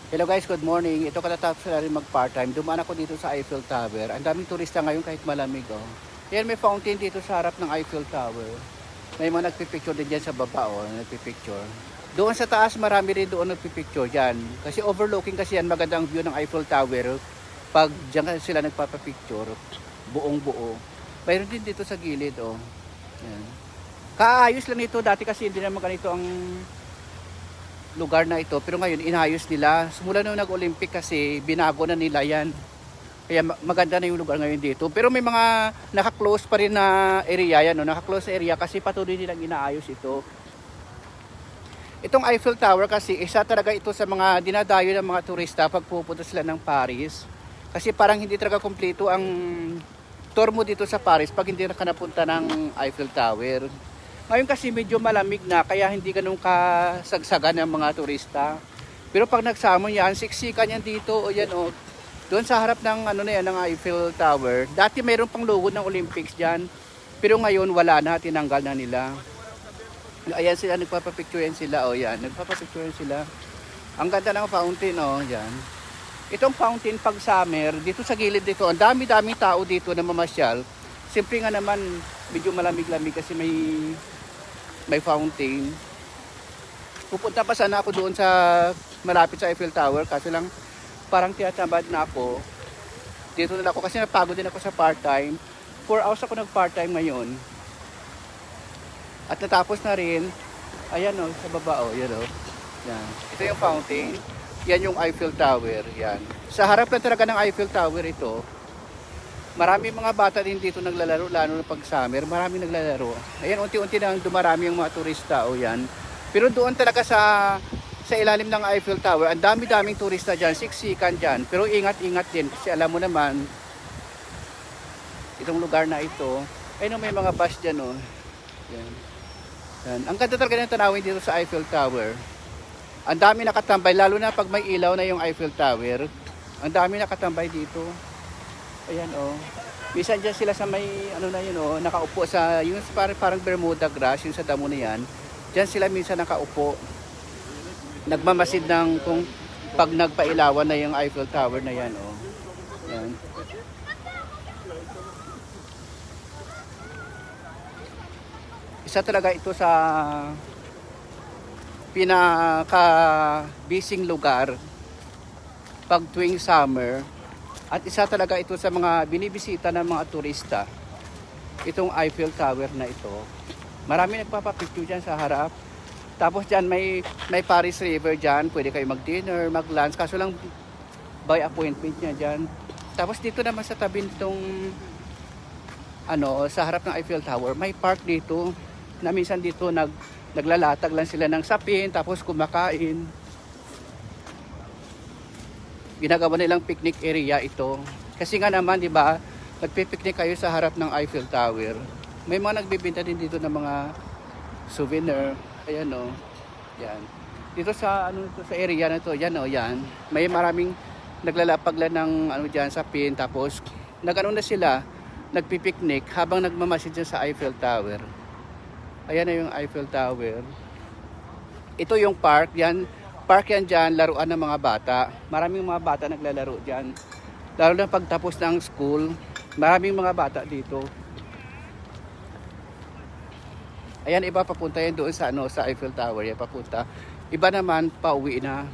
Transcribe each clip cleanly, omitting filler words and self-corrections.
Hello guys, good morning. Ito katatapos na rin mag-part-time. Dumaan ako dito sa Eiffel Tower. Ang daming turista ngayon kahit malamig. Oh. Yan, may fountain dito sa harap ng Eiffel Tower. May mga nagpipicture din dyan sa baba. Oh, nagpipicture. Doon sa taas, marami rin doon nagpipicture dyan. Kasi overlooking kasi yan, magandang view ng Eiffel Tower. Pag dyan sila nagpapapicture, buong buo. Mayroon din dito sa gilid. Oh. Yan. Kaayos lang ito. Dati kasi hindi naman ganito ang lugar na ito, pero ngayon inayos nila. Simula nung nag-Olympic kasi binago na nila yan, kaya maganda na yung lugar ngayon dito. Pero may mga naka-close pa rin na area yan, no? Naka-close area kasi patuloy nilang inaayos ito. Itong Eiffel Tower kasi isa talaga ito sa mga dinadayo ng mga turista pag pupunta sila ng Paris, kasi parang hindi talaga kumpleto ang tour mo dito sa Paris pag hindi ka napunta ng Eiffel Tower. Ngayon kasi medyo malamig na, kaya hindi ganun kasagsagan ng mga turista. Pero pag nagsama yan, siksikan yan dito, o yan o. Doon sa harap ng ano na yan, ng Eiffel Tower. Dati mayroon pang logo ng Olympics dyan. Pero ngayon wala na, tinanggal na nila. Ayan sila, nagpapapicture yan sila, o yan. Nagpapapicture yan sila. Ang ganda ng fountain, o yan. Itong fountain pag summer, dito sa gilid dito, ang dami-daming tao dito na mamasyal. Siyempre nga naman, medyo malamig-lamig kasi may fountain. Pupunta pa sana ako doon sa malapit sa Eiffel Tower, kasi lang parang tinatamad na ako. Dito na ako kasi napagod din ako sa part-time. 4 hours ako nag-part-time ngayon. At natapos na rin. Ayan o, sa baba o, yan o. Yan. Ito yung fountain. Yan yung Eiffel Tower. Yan. Sa harap lang talaga ng Eiffel Tower ito. Marami mga bata din dito naglalaro, lalo na pag summer, marami naglalaro. Ayan, unti-unti na dumarami yung mga turista, o yan. Pero doon talaga sa ilalim ng Eiffel Tower, ang dami-daming turista dyan, siksikan dyan. Pero ingat-ingat din, kasi alam mo naman, itong lugar na ito, ayun, may mga bus dyan, o. Yan. Yan. Ang ganda talaga ng tanawin dito sa Eiffel Tower. Ang dami nakatambay, lalo na pag may ilaw na yung Eiffel Tower. Ang dami nakatambay dito. Ayan o. Minsan dyan sila sa may ano na yun o, nakaupo sa yung parang Bermuda grass, yung sa damo na yan. Dyan sila minsan nakaupo. Nagmamasid ng kung pag nagpailawan na yung Eiffel Tower na yan o. Yan. Isa talaga ito sa pinaka-bising lugar pag tuwing summer. At isa talaga ito sa mga binibisita ng mga turista. Itong Eiffel Tower na ito. Marami nagpapapicture dyan sa harap. Tapos dyan may Paris River dyan. Pwede kayo mag-dinner, mag-lunch. Kaso lang by appointment niya dyan. Tapos dito naman sa tabi nitong sa harap ng Eiffel Tower, may park dito. Na minsan dito naglalatag lang sila ng sapin. Tapos kumakain. Ginagawa nilang picnic area ito. Kasi nga naman, di ba, nagpipiknik kayo sa harap ng Eiffel Tower. May mga nagbibenta din dito ng mga souvenir. Ayan o. Yan. Dito sa sa area na to, yan o, yan. May maraming naglalapag lang ng diyan sa pin, tapos nagano na sila, nagpipiknik habang nagmamasid dyan sa Eiffel Tower. Ayan na yung Eiffel Tower. Ito yung park, yan. Park yan dyan, laruan ng mga bata. Maraming mga bata naglalaro dyan. Lalo na pagtapos ng school, maraming mga bata dito. Ayan, iba papunta yan doon sa sa Eiffel Tower, yan papunta. Iba naman pauwi na.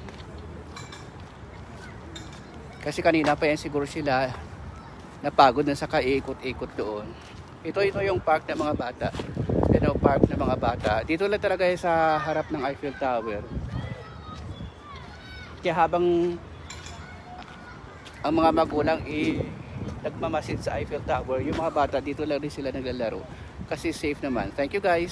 Kasi kanina pa yan siguro sila napagod na sa kaikot-ikot doon. Ito yung park ng mga bata. Ito park ng mga bata. Dito lang talaga sa harap ng Eiffel Tower. Kaya habang ang mga magulang nagmamasid sa Eiffel Tower, yung mga bata dito lang rin sila naglalaro. Kasi safe naman. Thank you guys.